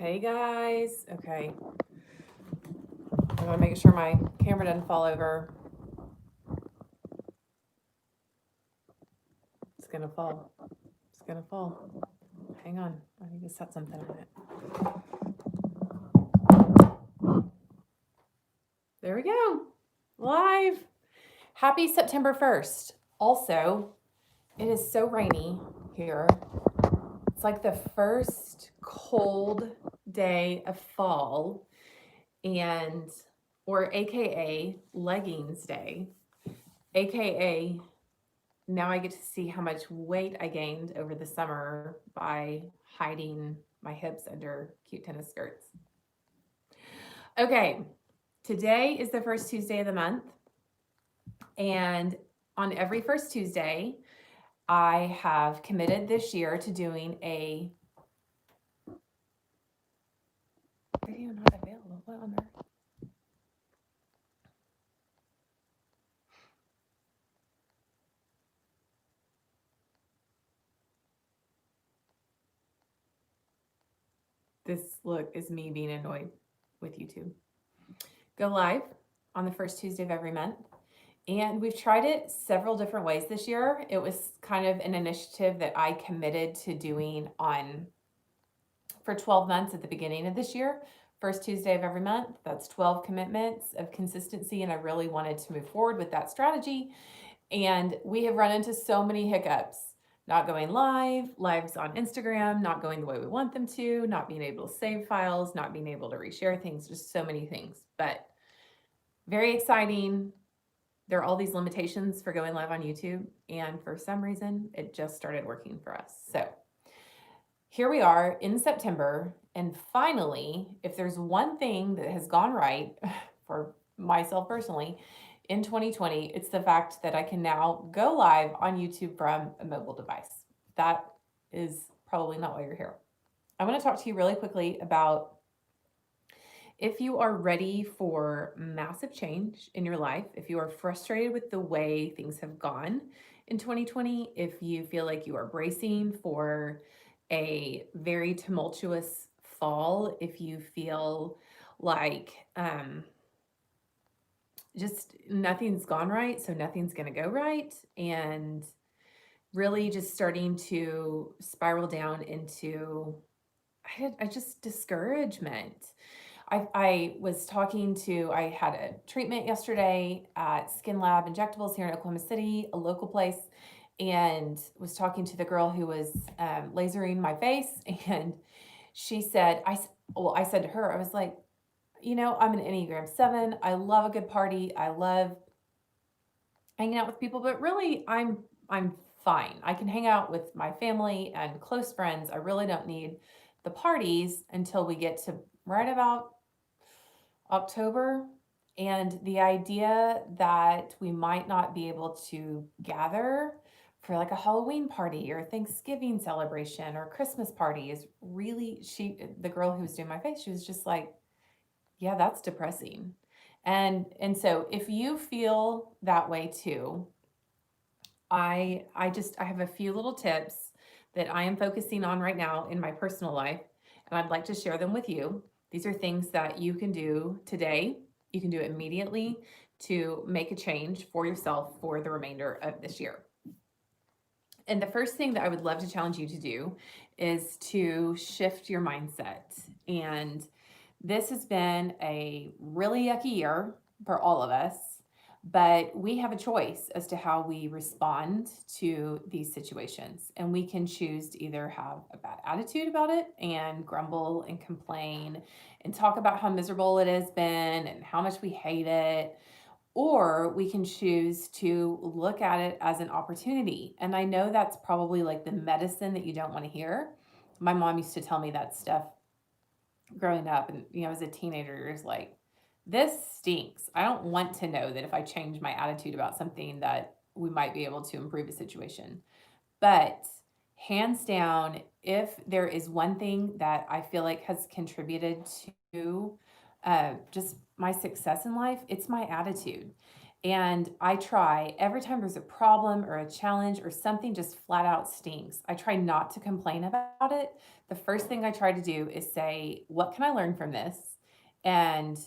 Hey guys. Okay. I want to make sure my camera doesn't fall over. It's going to fall. It's going to fall. Hang on. I need to set something on it. There we go. Live. Happy September 1st. Also, it is so rainy here. It's like the first cold day of fall and or AKA leggings day, AKA now I get to see how much weight I gained over the summer by hiding my hips under cute tennis skirts. Okay, today is the first Tuesday of the month. And on every first Tuesday, I have committed this year to doing a video not available. What on earth? This look is me being annoyed with YouTube. Go live on the first Tuesday of every month. And we've tried it several different ways this year. It was kind of an initiative that I committed to doing for 12 months at the beginning of this year. First Tuesday of every month. That's 12 commitments of consistency. And I really wanted to move forward with that strategy. And we have run into so many hiccups. Not going live, lives on Instagram, not going the way we want them to, not being able to save files, not being able to reshare things, just so many things. But very exciting. There are all these limitations for going live on YouTube, and for some reason, it just started working for us. So here we are in September, and finally, if there's one thing that has gone right for myself personally in 2020, it's the fact that I can now go live on YouTube from a mobile device. That is probably not why you're here. I want to talk to you really quickly about if you are ready for massive change in your life, if you are frustrated with the way things have gone in 2020, if you feel like you are bracing for a very tumultuous fall, if you feel like just nothing's gone right, so nothing's going to go right, and really just starting to spiral down into just discouragement. I was talking to, I had a treatment yesterday at Skin Lab Injectables here in Oklahoma City, a local place, and was talking to the girl who was lasering my face. And she said, I said to her, I was like, I'm an Enneagram 7. I love a good party. I love hanging out with people, but really I'm fine. I can hang out with my family and close friends. I really don't need the parties until we get to right about October. And the idea that we might not be able to gather for like a Halloween party or Thanksgiving celebration or Christmas party is really, the girl who was doing my face, she was just like, yeah, that's depressing. And so if you feel that way too, I have a few little tips that I am focusing on right now in my personal life, and I'd like to share them with you. These are things that you can do today. You can do it immediately to make a change for yourself for the remainder of this year. And the first thing that I would love to challenge you to do is to shift your mindset. And this has been a really yucky year for all of us, but we have a choice as to how we respond to these situations. And we can choose to either have a bad attitude about it and grumble and complain and talk about how miserable it has been and how much we hate it. Or we can choose to look at it as an opportunity. And I know that's probably like the medicine that you don't want to hear. My mom used to tell me that stuff growing up, and as a teenager, you're just like, this stinks. I don't want to know that if I change my attitude about something that we might be able to improve a situation. But hands down, if there is one thing that I feel like has contributed to just my success in life, it's my attitude. And I try every time there's a problem or a challenge or something just flat out stinks. I try not to complain about it. The first thing I try to do is say, what can I learn from this? And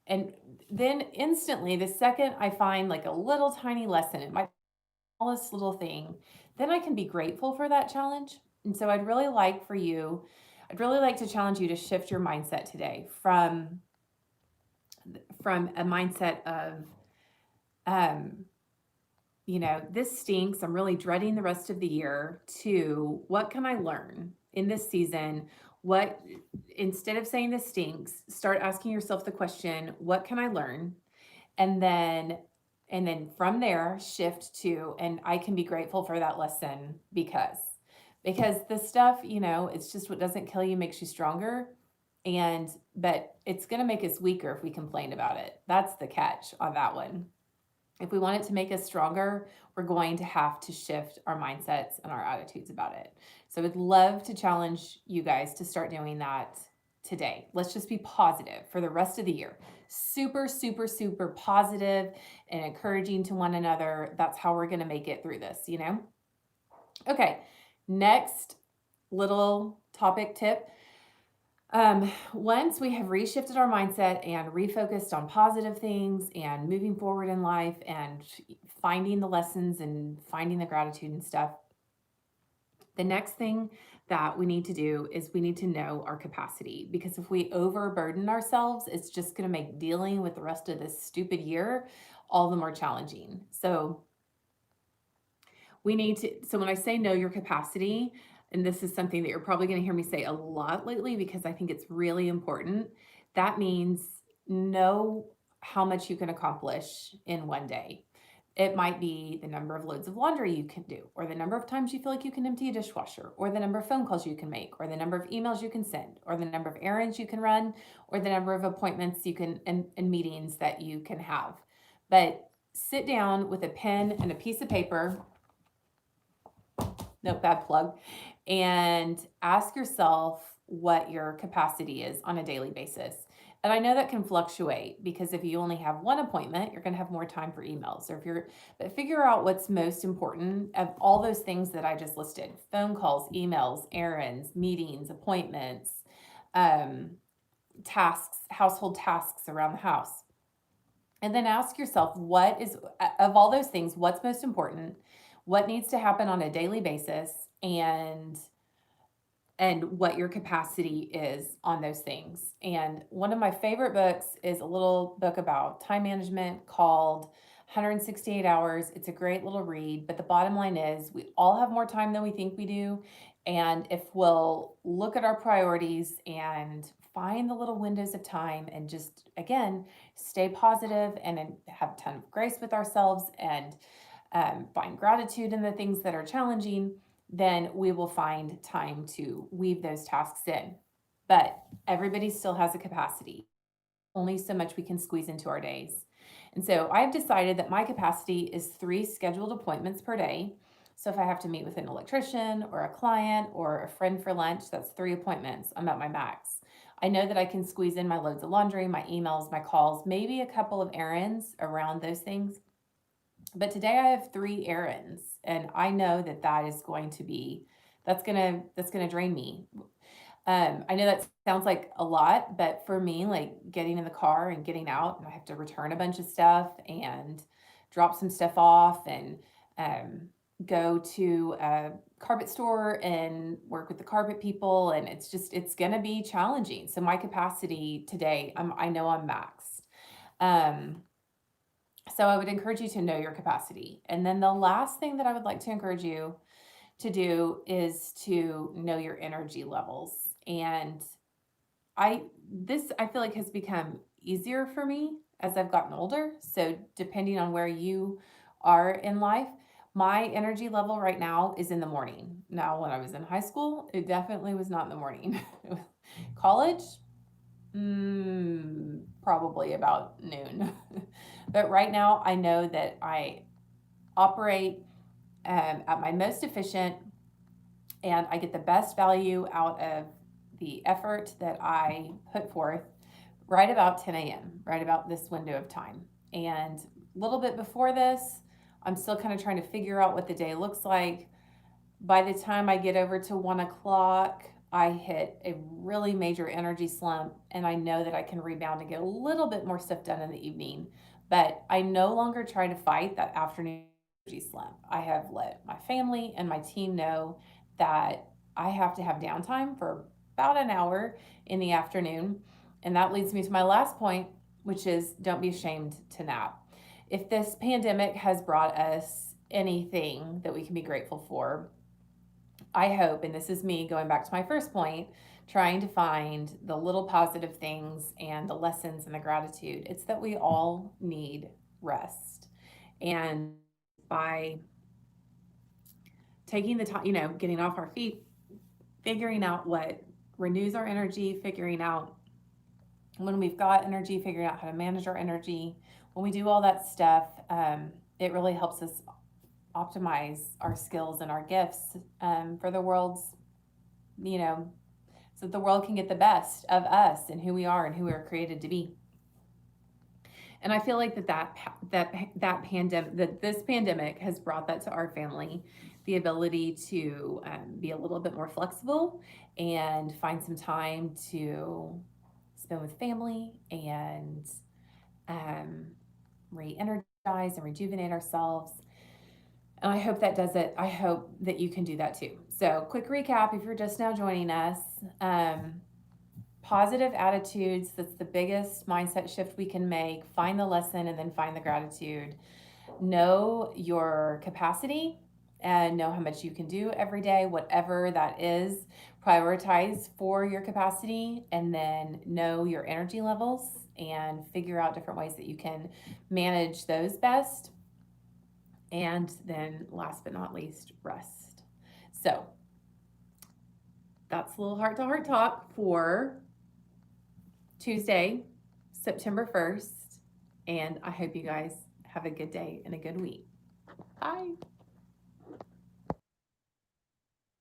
and then instantly, the second I find like a little tiny lesson, it might be the smallest little thing, then I can be grateful for that challenge. And so I'd really like to challenge you to shift your mindset today from a mindset of um this stinks. I'm really dreading the rest of the year to what can I learn in this season? What, instead of saying this stinks, start asking yourself the question, what can I learn? And then, and then from there, shift to, and I can be grateful for that lesson because the stuff, it's just what doesn't kill you makes you stronger. But it's going to make us weaker if we complain about it. That's the catch on that one. If we want it to make us stronger, we're going to have to shift our mindsets and our attitudes about it. So I would love to challenge you guys to start doing that today. Let's just be positive for the rest of the year. Super, super, super positive and encouraging to one another. That's how we're going to make it through this. Okay, next little topic tip. Once we have reshifted our mindset and refocused on positive things and moving forward in life and finding the lessons and finding the gratitude and stuff, the next thing that we need to do is we need to know our capacity, because if we overburden ourselves, it's just going to make dealing with the rest of this stupid year all the more challenging. So when I say know your capacity, and this is something that you're probably going to hear me say a lot lately because I think it's really important, that means know how much you can accomplish in one day. It might be the number of loads of laundry you can do, or the number of times you feel like you can empty a dishwasher, or the number of phone calls you can make, or the number of emails you can send, or the number of errands you can run, or the number of appointments you can and meetings that you can have. But sit down with a pen and a piece of paper, no bad plug, and ask yourself what your capacity is on a daily basis. And I know that can fluctuate because if you only have one appointment, you're going to have more time for emails. But figure out what's most important of all those things that I just listed: phone calls, emails, errands, meetings, appointments, um, tasks, household tasks around the house. And then ask yourself, of all those things, what's most important? What needs to happen on a daily basis? And what your capacity is on those things. And one of my favorite books is a little book about time management called 168 Hours. It's a great little read, but the bottom line is we all have more time than we think we do. And if we'll look at our priorities and find the little windows of time and just, again, stay positive and have a ton of grace with ourselves and find gratitude in the things that are challenging, then we will find time to weave those tasks in. But everybody still has a capacity, only so much we can squeeze into our days. And so I've decided that my capacity is 3 scheduled appointments per day. So if I have to meet with an electrician or a client or a friend for lunch, that's 3 appointments. I'm at my max. I know that I can squeeze in my loads of laundry, my emails, my calls, maybe a couple of errands around those things. But today I have 3 errands, and I know that that's gonna drain me. I know that sounds like a lot, but for me, like getting in the car and getting out, and I have to return a bunch of stuff and drop some stuff off and um, go to a carpet store and work with the carpet people, and it's gonna be challenging. So my capacity today, I know I'm maxed. Um, so I would encourage you to know your capacity. And then the last thing that I would like to encourage you to do is to know your energy levels. And I feel like has become easier for me as I've gotten older. So depending on where you are in life, my energy level right now is in the morning. Now, when I was in high school, it definitely was not in the morning. College, probably about noon. But right now, I know that I operate at my most efficient and I get the best value out of the effort that I put forth right about 10 a.m., right about this window of time. And little bit before this. I'm still kind of trying to figure out what the day looks like. By the time I get over to 1 o'clock, I hit a really major energy slump, and I know that I can rebound and get a little bit more stuff done in the evening. But I no longer try to fight that afternoon energy slump. I have let my family and my team know that I have to have downtime for about an hour in the afternoon. And that leads me to my last point, which is don't be ashamed to nap. If this pandemic has brought us anything that we can be grateful for, I hope, and this is me going back to my first point, trying to find the little positive things and the lessons and the gratitude. It's that we all need rest. And by taking the time, getting off our feet, figuring out what renews our energy, figuring out when we've got energy, figuring out how to manage our energy, when we do all that stuff, it really helps us optimize our skills and our gifts for the world's, you know, so that the world can get the best of us and who we are and who we are created to be. And I feel like that pandemic, that this pandemic has brought that to our family, the ability to be a little bit more flexible and find some time to spend with family and um, re-energize and rejuvenate ourselves. And I hope that does it. I hope that you can do that too. So, quick recap if you're just now joining us. Positive attitudes, that's the biggest mindset shift we can make. Find the lesson and then find the gratitude. Know your capacity and know how much you can do every day, whatever that is. Prioritize for your capacity and then know your energy levels and figure out different ways that you can manage those best. And then last but not least, rest. So that's a little heart to heart talk for Tuesday, September 1st. And I hope you guys have a good day and a good week. Bye.